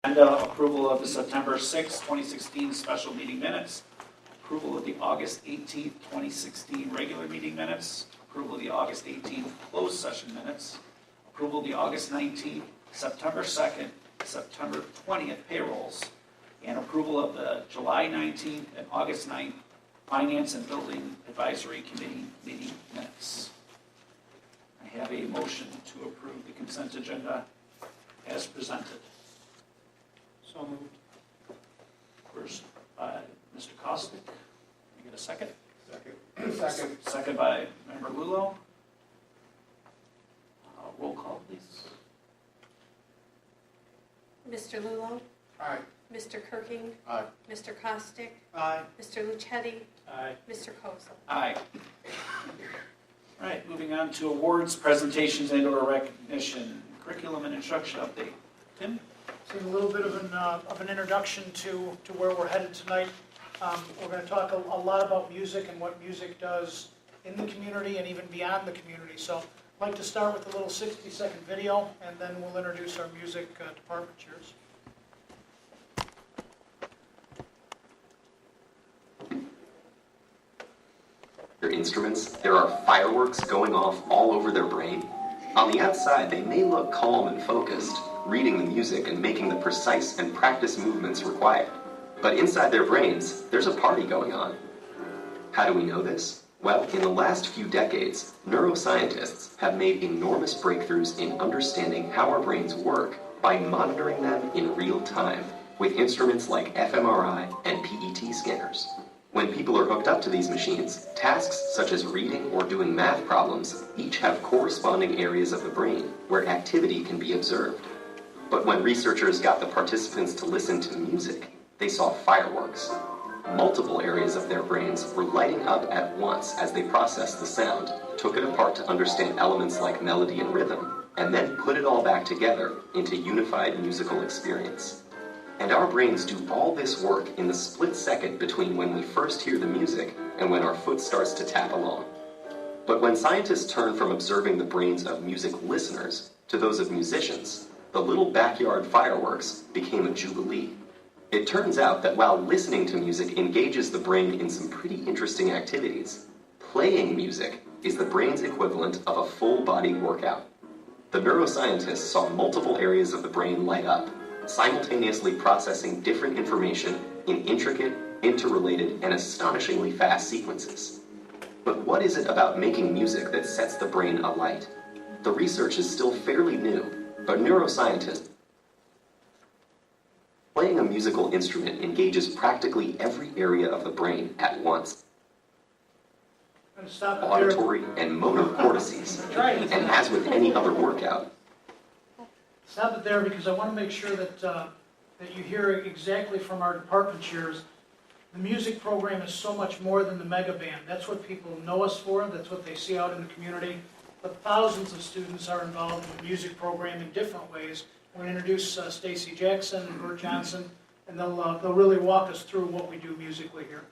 Agenda approval of the September 6, 2016 special meeting minutes, approval of the August 18th, 2016 regular meeting minutes, approval of the August 18th closed session minutes, approval of the August 19th, September 2nd, September 20th payrolls, and approval of the July 19th and August 9th Finance and Building Advisory Committee meeting minutes. I have a motion to approve the consent agenda as presented. So moved. First by Mr. Kostick. Can I get a second? Second. Second by Member Lulo. Roll call, please. Mr. Lulo? Aye. Mr. Kirking? Aye. Mr. Kostick? Aye. Mr. Luchetti? Aye. Mr. Kozel? Aye. All right, moving on to awards, presentations, and/or recognition. Curriculum and instruction update. Tim? So a little bit of an introduction to where we're headed tonight. We're going to talk a lot about music and what music does in the community and even beyond the community. So I'd like to start with a little 60-second video, and then we'll introduce our music department chairs. Their instruments, there are fireworks going off all over their brain. On the outside, they may look calm and focused, reading the music and making the precise and practiced movements required. But inside their brains, there's a party going on. How do we know this? Well, in the last few decades, neuroscientists have made enormous breakthroughs in understanding how our brains work by monitoring them in real time with instruments like fMRI and PET scanners. When people are hooked up to these machines, tasks such as reading or doing math problems each have corresponding areas of the brain where activity can be observed. But when researchers got the participants to listen to music, they saw fireworks. Multiple areas of their brains were lighting up at once as they processed the sound, took it apart to understand elements like melody and rhythm, and then put it all back together into unified musical experience. And our brains do all this work in the split second between when we first hear the music and when our foot starts to tap along. But when scientists turn from observing the brains of music listeners to those of musicians, the little backyard fireworks became a jubilee. It turns out that while listening to music engages the brain in some pretty interesting activities, playing music is the brain's equivalent of a full-body workout. The neuroscientists saw multiple areas of the brain light up, simultaneously processing different information in intricate, interrelated, and astonishingly fast sequences. But what is it about making music that sets the brain alight? The research is still fairly new, but neuroscientists playing a musical instrument engages practically every area of the brain at once. Auditory and motor cortices, and as with any other workout, Stop it there because I want to make sure that you hear exactly from our department chairs. The music program is so much more than the mega band. That's what people know us for. That's what they see out in the community. But thousands of students are involved in the music program in different ways. We're going to introduce Stacy Jackson and Bert Johnson, and they'll really walk us through what we do musically here.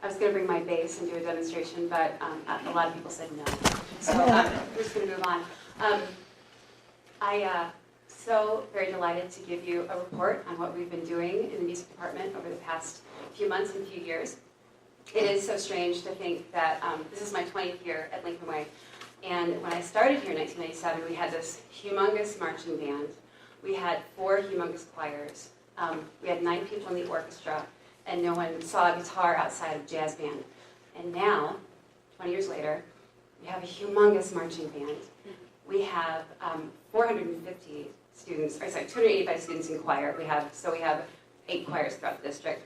I was going to bring my bass and do a demonstration, but a lot of people said no. So we're just going to move on. I'm so very delighted to give you a report on what we've been doing in the music department over the past few months and few years. It is so strange to think that this is my 20th year at Lincoln Way. And when I started here in 1997, we had this humongous marching band. We had 4 humongous choirs. We had 9 people in the orchestra. And no one saw a guitar outside of jazz band. And now, 20 years later, we have a humongous marching band. We have 450 students, 285 students in choir. We have 8 choirs throughout the district.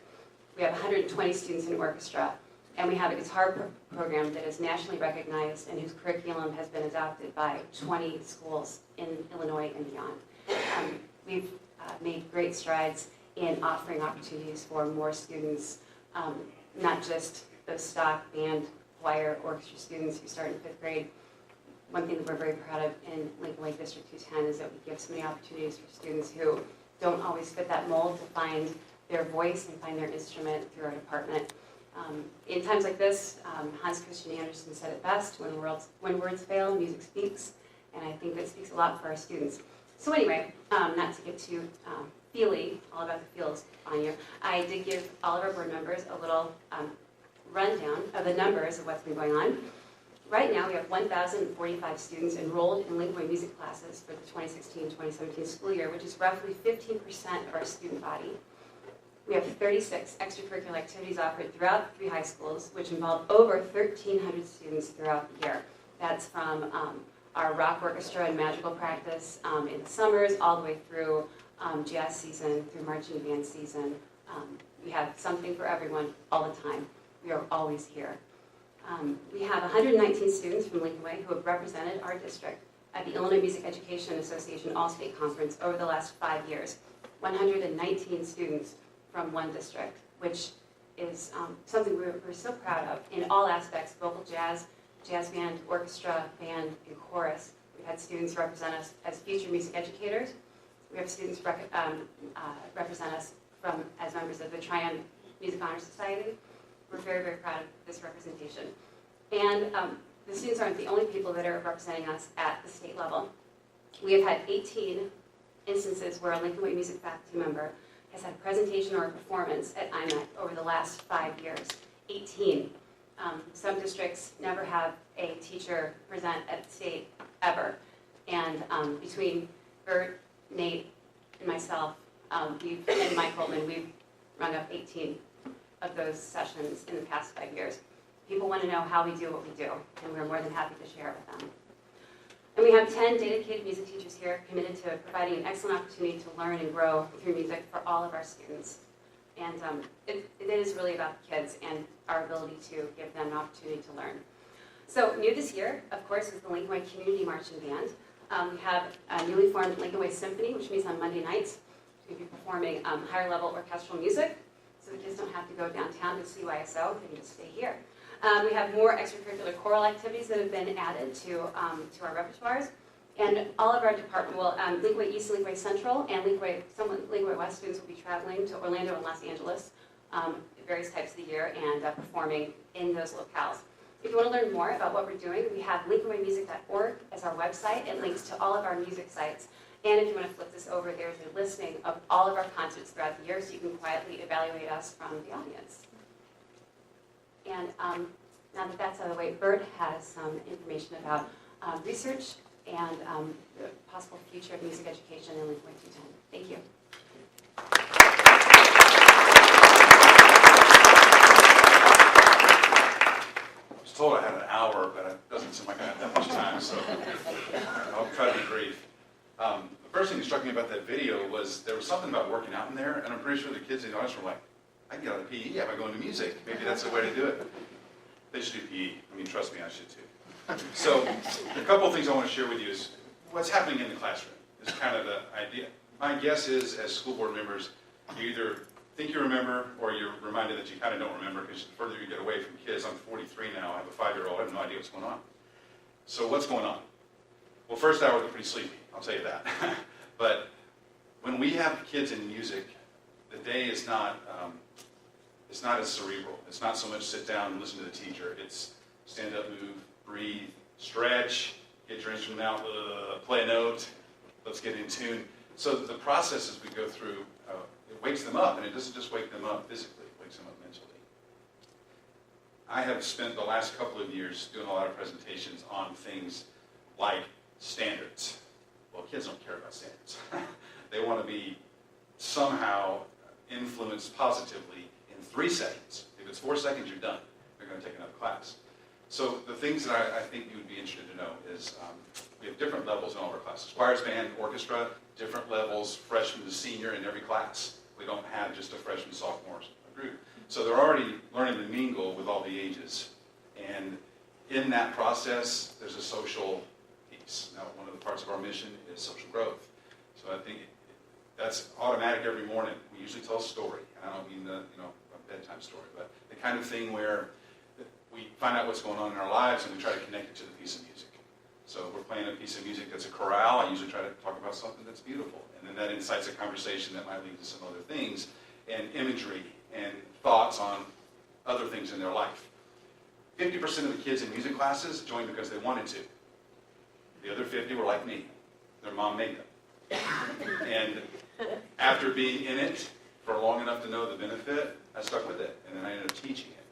We have 120 students in orchestra. And we have a guitar program that is nationally recognized and whose curriculum has been adopted by 20 schools in Illinois and beyond. We've made great strides in offering opportunities for more students, not just the stock band, choir, orchestra students who start in 5th grade. One thing that we're very proud of in Lincoln Lake District 210 is that we give so many opportunities for students who don't always fit that mold to find their voice and find their instrument through our department. In times like this, Hans Christian Andersen said it best, when words fail, music speaks, and I think that speaks a lot for our students. So anyway, not to get too feely, all about the feels on you, I did give all of our board members a little rundown of the numbers of what's been going on. Right now, we have 1,045 students enrolled in Lincoln Way music classes for the 2016-2017 school year, which is roughly 15% of our student body. We have 36 extracurricular activities offered throughout the 3 high schools, which involve over 1,300 students throughout the year. That's from our rock orchestra and magical practice in the summers, all the way through jazz season, through marching band season. We have something for everyone all the time. We are always here. We have 119 students from Lincoln Way who have represented our district at the Illinois Music Education Association All-State Conference over the last 5 years. 119 students from one district, which is something we're so proud of in all aspects: vocal jazz, jazz band, orchestra, band, and chorus. We've had students represent us as future music educators. We have students represent us as members of the Tryon Music Honor Society. We're very, very proud of this representation. And the students aren't the only people that are representing us at the state level. We have had 18 instances where a Lincoln Way music faculty member has had a presentation or a performance at IMEC over the last 5 years. 18. Some districts never have a teacher present at the state ever. And between Bert, Nate, and myself, and Mike Coleman, we've rung up 18 of those sessions in the past 5 years. People want to know how we do what we do, and we're more than happy to share it with them. And we have 10 dedicated music teachers here committed to providing an excellent opportunity to learn and grow through music for all of our students. And it is really about the kids and our ability to give them an opportunity to learn. So new this year, of course, is the Lincoln Way Community Marching Band. We have a newly formed Lincoln Way Symphony, which means on Monday nights we'll be performing higher level orchestral music. So the kids don't have to go downtown to CYSO, they can just stay here. We have more extracurricular choral activities that have been added to our repertoires. And all of our department will, Lincoln Way East, Lincoln Way Central, and some Lincoln Way West students will be traveling to Orlando and Los Angeles at various types of the year and performing in those locales. If you want to learn more about what we're doing, we have lincolnwaymusic.org as our website. It links to all of our music sites. And if you want to flip this over, there's a listing of all of our concerts throughout the year, so you can quietly evaluate us from the audience. And now that that's out of the way, Bert has some information about research and the possible future of music education in Lincoln Way 210. Thank you. I was told I had an hour, but it doesn't seem like I have that much time, so I'll try to be brief. The first thing that struck me about that video was there was something about working out in there, and I'm pretty sure the kids in the audience were like, I can get out of PE if I go into music. Maybe that's the way to do it. They should do PE. I mean, trust me, I should too. So a couple of things I want to share with you is what's happening in the classroom is kind of the idea. My guess is, as school board members, you either think you remember or you're reminded that you kind of don't remember because the further you get away from kids. I'm 43 now. I have a 5-year-old. I have no idea what's going on. So what's going on? Well, first hour, they're pretty sleepy. I'll tell you that. But when we have kids in music, the day is not it's not as cerebral. It's not so much sit down and listen to the teacher. It's stand up, move, breathe, stretch, get your instrument out, play a note, let's get in tune. So the processes we go through, it wakes them up, and it doesn't just wake them up physically, it wakes them up mentally. I have spent the last couple of years doing a lot of presentations on things like standards. Well, kids don't care about standards. They want to be somehow influenced positively in 3 seconds. If it's 4 seconds, you're done. They're going to take another class. So the things that I think you would be interested to know is we have different levels in all of our classes. Choirs, band, orchestra, different levels, freshman to senior in every class. We don't have just a freshman, sophomore group. So they're already learning to mingle with all the ages. And in that process, there's a social piece. Now, one of the parts of our mission is social growth. So I think that's automatic every morning. We usually tell a story. And I don't mean a bedtime story, but the kind of thing where we find out what's going on in our lives and we try to connect it to the piece of music. So if we're playing a piece of music that's a chorale, I usually try to talk about something that's beautiful. And then that incites a conversation that might lead to some other things, and imagery and thoughts on other things in their life. 50% of the kids in music classes joined because they wanted to. The other 50 were like me. Their mom made them. And after being in it for long enough to know the benefit, I stuck with it, and then I ended up teaching it.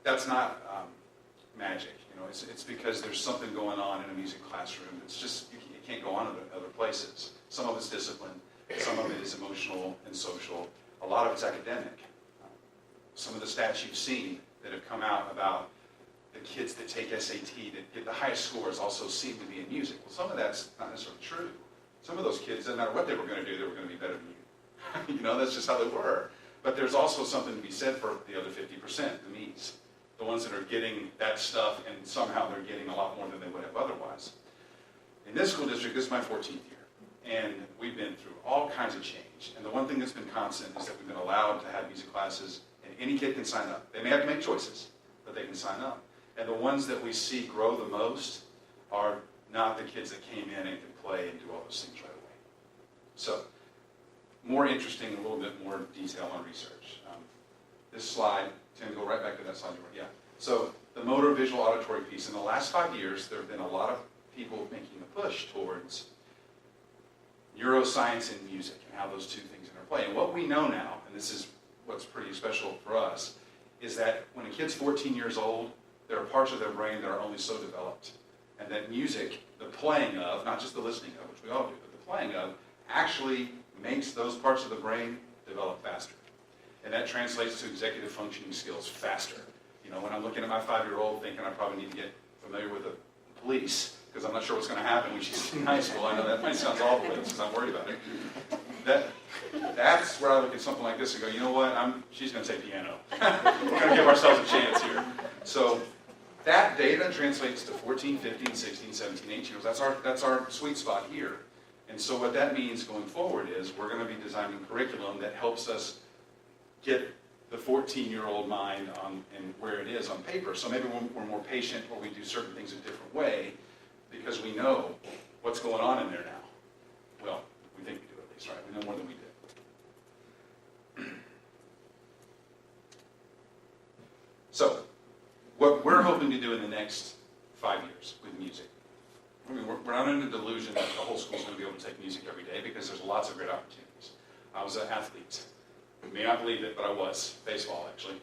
That's not magic, you know. It's because there's something going on in a music classroom. It's just, you can't go on to other places. Some of it's discipline, some of it is emotional and social. A lot of it's academic. Some of the stats you've seen that have come out about the kids that take SAT that get the highest scores also seem to be in music. Well, some of that's not necessarily true. Some of those kids, doesn't matter what they were going to do, they were going to be better than you. You know, that's just how they were. But there's also something to be said for the other 50%, the me's. The ones that are getting that stuff and somehow they're getting a lot more than they would have otherwise. In this school district, this is my 14th year, and we've been through all kinds of change. And the one thing that's been constant is that we've been allowed to have music classes, and any kid can sign up. They may have to make choices, but they can sign up. And the ones that we see grow the most are not the kids that came in and can play and do all those things right away. So, more interesting, a little bit more detail on research. This slide, Tim, go right back to that slide. Yeah. So, the motor, visual, auditory piece. In the last 5 years, there have been a lot of people making a push towards neuroscience and music and how those two things interplay. And what we know now, and this is what's pretty special for us, is that when a kid's 14 years old, there are parts of their brain that are only so developed. And that music, the playing of, not just the listening of, which we all do, but the playing of, actually makes those parts of the brain develop faster. And that translates to executive functioning skills faster. You know, when I'm looking at my 5-year-old thinking I probably need to get familiar with the police, because I'm not sure what's going to happen when she's in high school. I know that might sound awful, but because I'm worried about it. That's where I look at something like this and go, you know what, she's going to say piano. We're going to give ourselves a chance here. So that data translates to 14, 15, 16, 17, 18. That's our sweet spot here. And so what that means going forward is we're going to be designing curriculum that helps us get the 14-year-old mind on and where it is on paper. So maybe we're more patient or we do certain things a different way because we know what's going on in there now. Well, we think we do at least, right? We know more than we did. So, what we're hoping to do in the next 5 years with music, I mean, we're not in the delusion that the whole school's going to be able to take music every day because there's lots of great opportunities. I was an athlete. You may not believe it, but I was. Baseball, actually.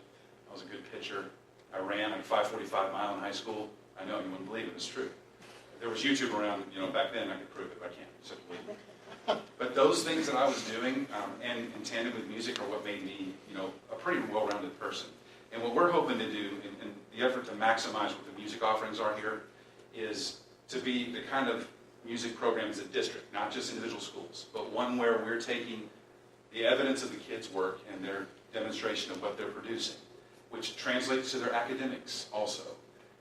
I was a good pitcher. I ran like 5:45 mile in high school. I know, you wouldn't believe it. It's true. If there was YouTube around, back then, I could prove it, but I can't. So believe it. But those things that I was doing, and in tandem with music, are what made me, a pretty well-rounded person. And what we're hoping to do, in the effort to maximize what the music offerings are here, is to be the kind of music program as a district, not just individual schools, but one where we're taking the evidence of the kids' work and their demonstration of what they're producing, which translates to their academics also,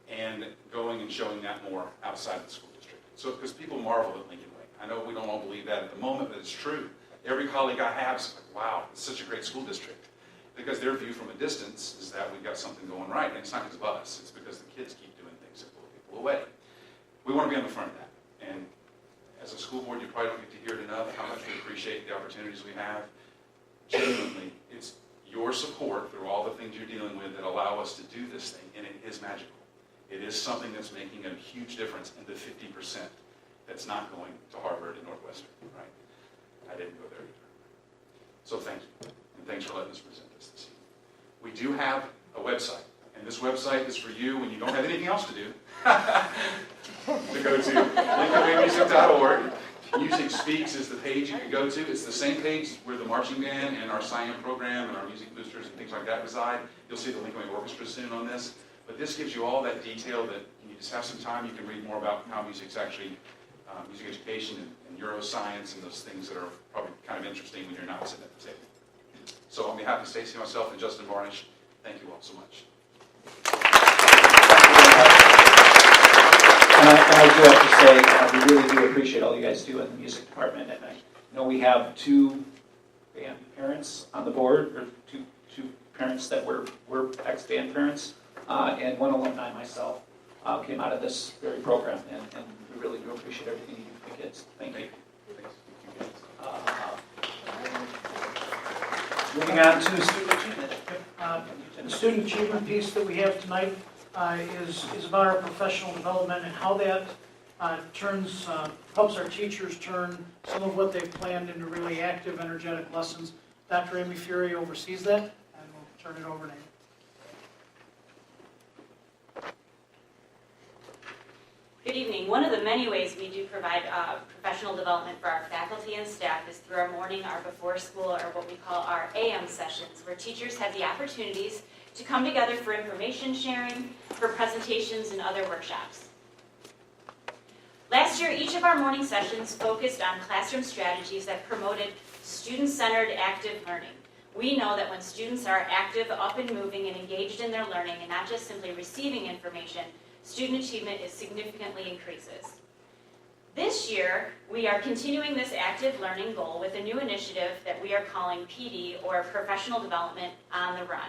and going and showing that more outside the school district. So, because people marvel at Lincoln Way. I know we don't all believe that at the moment, but it's true. Every colleague I have is like, wow, it's such a great school district. Because their view from a distance is that we've got something going right, and it's not because of us, it's because the kids keep doing things that pull people away. We want to be on the front of that. And as a school board, you probably don't get to hear it enough, how much we appreciate the opportunities we have. Genuinely, it's your support through all the things you're dealing with that allow us to do this thing, and it is magical. It is something that's making a huge difference in the 50% that's not going to Harvard and Northwestern, right? I didn't go there either. So thank you, and thanks for letting us present this evening. We do have a website, and this website is for you when you don't have anything else to do. To go to lincolnwaymusic.org. Music Speaks is the page you can go to. It's the same page where the marching band and our science program and our music boosters and things like that reside. You'll see the Lincoln Way Orchestra soon on this. But this gives you all that detail that you just have some time, you can read more about how music's actually, music education and neuroscience and those things that are probably kind of interesting when you're not sitting at the table. So on behalf of Stacy, myself, and Justin Varnish, thank you all so much. And I do have to say, we really do appreciate all you guys do in the music department. And I know we have 2 band parents on the board, or two parents that were ex-band parents, and one alumni myself came out of this very program. And we really do appreciate everything you do for the kids. Thank you. Moving on to student achievement. The student achievement piece that we have tonight is about our professional development and how that helps our teachers turn some of what they've planned into really active, energetic lessons. Dr. Amy Fury oversees that, and we'll turn it over to him. Good evening. One of the many ways we do provide professional development for our faculty and staff is through our morning, our before school, or what we call our AM sessions, where teachers have the opportunities to come together for information sharing, for presentations, and other workshops. Last year, each of our morning sessions focused on classroom strategies that promoted student-centered active learning. We know that when students are active, up and moving, and engaged in their learning, and not just simply receiving information, student achievement significantly increases. This year, we are continuing this active learning goal with a new initiative that we are calling PD, or Professional Development on the Run.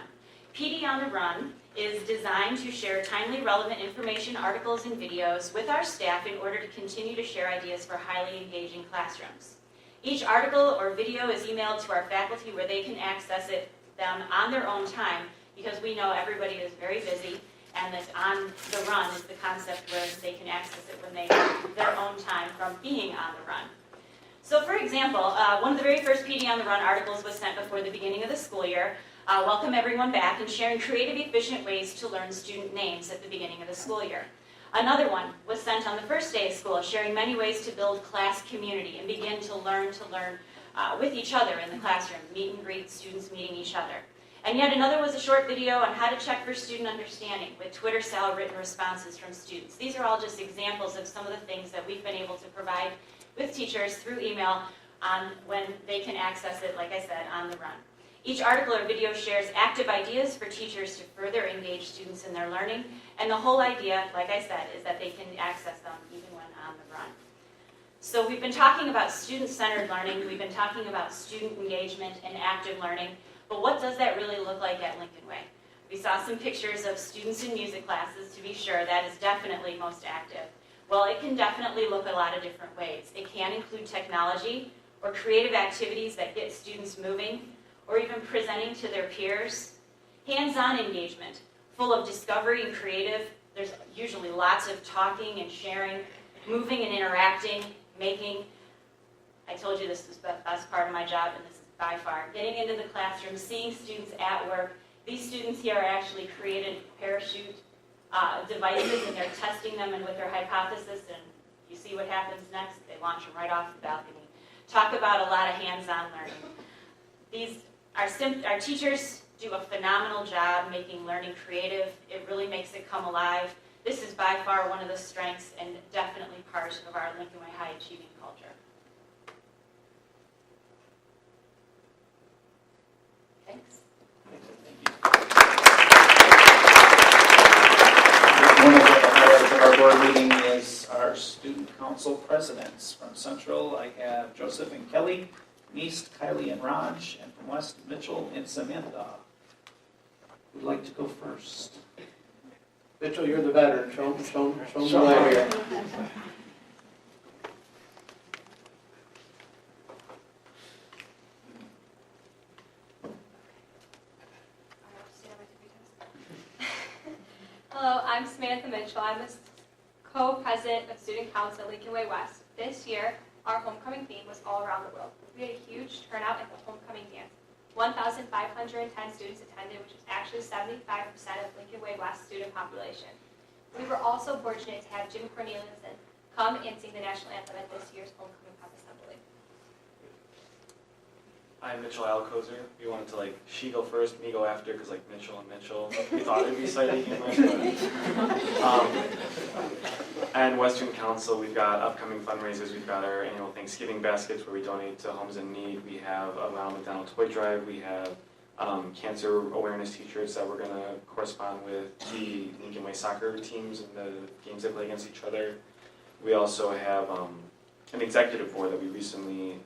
PD on the Run is designed to share timely, relevant information, articles, and videos with our staff in order to continue to share ideas for highly engaging classrooms. Each article or video is emailed to our faculty where they can access them on their own time, because we know everybody is very busy, and that on the run is the concept where they can access it when they have their own time from being on the run. So for example, one of the very first PD on the Run articles was sent before the beginning of the school year. Welcome everyone back, and sharing creative, efficient ways to learn student names at the beginning of the school year. Another one was sent on the first day of school, sharing many ways to build class community and begin to learn with each other in the classroom, meet and greet, students meeting each other. And yet another was a short video on how to check for student understanding with Twitter-style written responses from students. These are all just examples of some of the things that we've been able to provide with teachers through email when they can access it, like I said, on the run. Each article or video shares active ideas for teachers to further engage students in their learning, and the whole idea, like I said, is that they can access them even when on the run. So we've been talking about student-centered learning, we've been talking about student engagement and active learning, but what does that really look like at Lincoln Way? We saw some pictures of students in music classes, to be sure, that is definitely most active. Well, it can definitely look a lot of different ways. It can include technology or creative activities that get students moving, or even presenting to their peers. Hands-on engagement, full of discovery and creative. There's usually lots of talking and sharing, moving and interacting, making. I told you this is the best part of my job, and this is by far. Getting into the classroom, seeing students at work. These students here actually created parachute devices, and they're testing them and with their hypothesis, and you see what happens next. They launch them right off the balcony. Talk about a lot of hands-on learning. Our teachers do a phenomenal job making learning creative. It really makes it come alive. This is by far one of the strengths and definitely part of our Lincoln Way High achieving culture. Thanks. One of the highlights of our board meeting is our student council presidents. From Central, I have Joseph and Kelly. From East, Kylie and Raj. And from West, Mitchell and Samantha. Who'd like to go first? Mitchell, you're the veteran. Show them the way here. Hello, I'm Samantha Mitchell. I'm the co-president of Student Council at Lincoln Way West. This year, our homecoming theme was all around the world. We had a huge turnout at the homecoming dance. 1,510 students attended, which was actually 75% of Lincoln Way West student population. We were also fortunate to have Jim Corneliuson come and sing the national anthem at this year's homecoming pep assembly. I'm Mitchell Alcozer. We wanted to she go first, me go after, because Mitchell and Mitchell. We thought it'd be slightly humorous, and Western Council, we've got upcoming fundraisers. We've got our annual Thanksgiving baskets where we donate to homes in need. We have a Ronald McDonald toy drive. We have cancer awareness t-shirts that we're going to correspond with the Lincoln Way soccer teams and the games they play against each other. We also have an executive board that we recently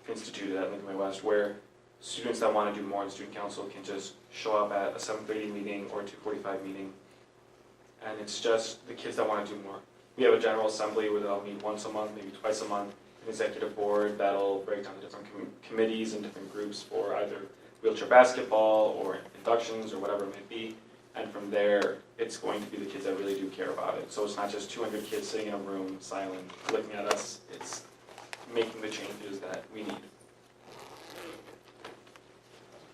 instituted at Lincoln Way West, where students that want to do more in student council can just show up at a 7:30 meeting or 2:45 meeting, and it's just the kids that want to do more. We have a general assembly where they'll meet once a month, maybe twice a month, an executive board that'll break down the different committees and different groups for either wheelchair basketball or inductions or whatever it may be. And from there, it's going to be the kids that really do care about it. So it's not just 200 kids sitting in a room, silent, looking at us. It's making the changes that we need.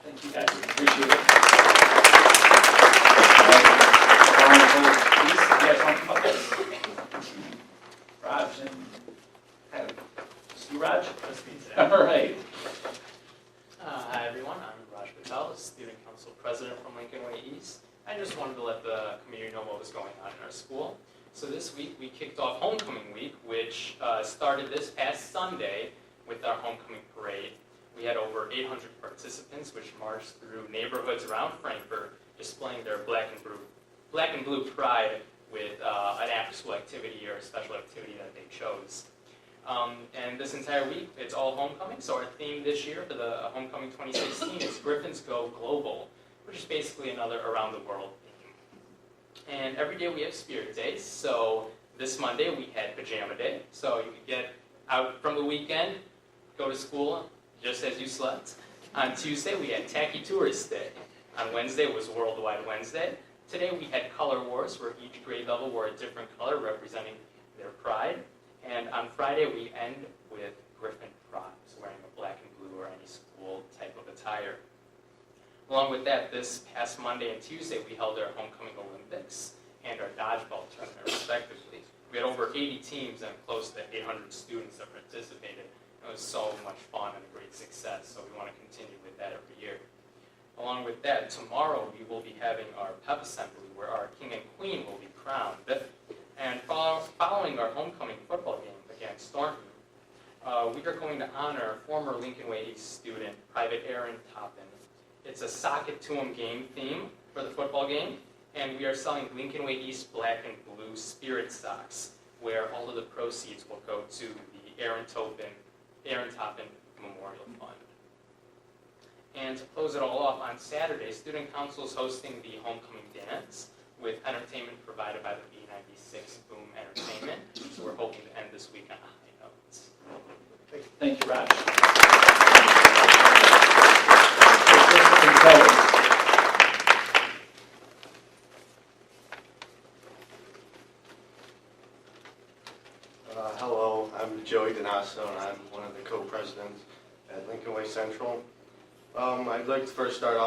Thank you guys, appreciate it. Please, you guys want to come up this? Raj and, see Raj? All right. Hi everyone, I'm Raj Patel, Student Council President from Lincoln Way East. I just wanted to let the community know what was going on in our school. So this week we kicked off Homecoming Week, which started this past Sunday with our homecoming parade. We had over 800 participants which marched through neighborhoods around Frankfurt, displaying their black and blue pride with an after-school activity or a special activity that they chose. And this entire week, it's all homecoming. So our theme this year for the Homecoming 2016 is Griffins Go Global, which is basically another around the world theme. And every day we have spirit days. So this Monday we had pajama day. So you could get out from the weekend, go to school just as you slept. On Tuesday we had Tacky Tourist Day. On Wednesday was Worldwide Wednesday. Today we had Color Wars, where each grade level wore a different color representing their pride. And on Friday, we end with Griffin Props, wearing a black and blue or any school type of attire. Along with that, this past Monday and Tuesday, we held our Homecoming Olympics and our dodgeball tournament, respectively. We had over 80 teams and close to 800 students that participated. It was so much fun and a great success, so we want to continue with that every year. Along with that, tomorrow we will be having our pep assembly, where our king and queen will be crowned. And following our homecoming football game against Thornton, we are going to honor former Lincoln Way East student, Private Aaron Toppin. It's a Sock It To 'em game theme for the football game, and we are selling Lincoln Way East black and blue spirit socks, where all of the proceeds will go to the Aaron Toppin Memorial Fund. And to close it all off, on Saturday, Student Council is hosting the Homecoming Dance, with entertainment provided by the B96 Boom Entertainment. So we're hoping to end this week on a high note. Thank you, Raj. Hello, I'm Joey Donasso, and I'm one of the co-presidents at Lincoln Way Central. I'd like to first start off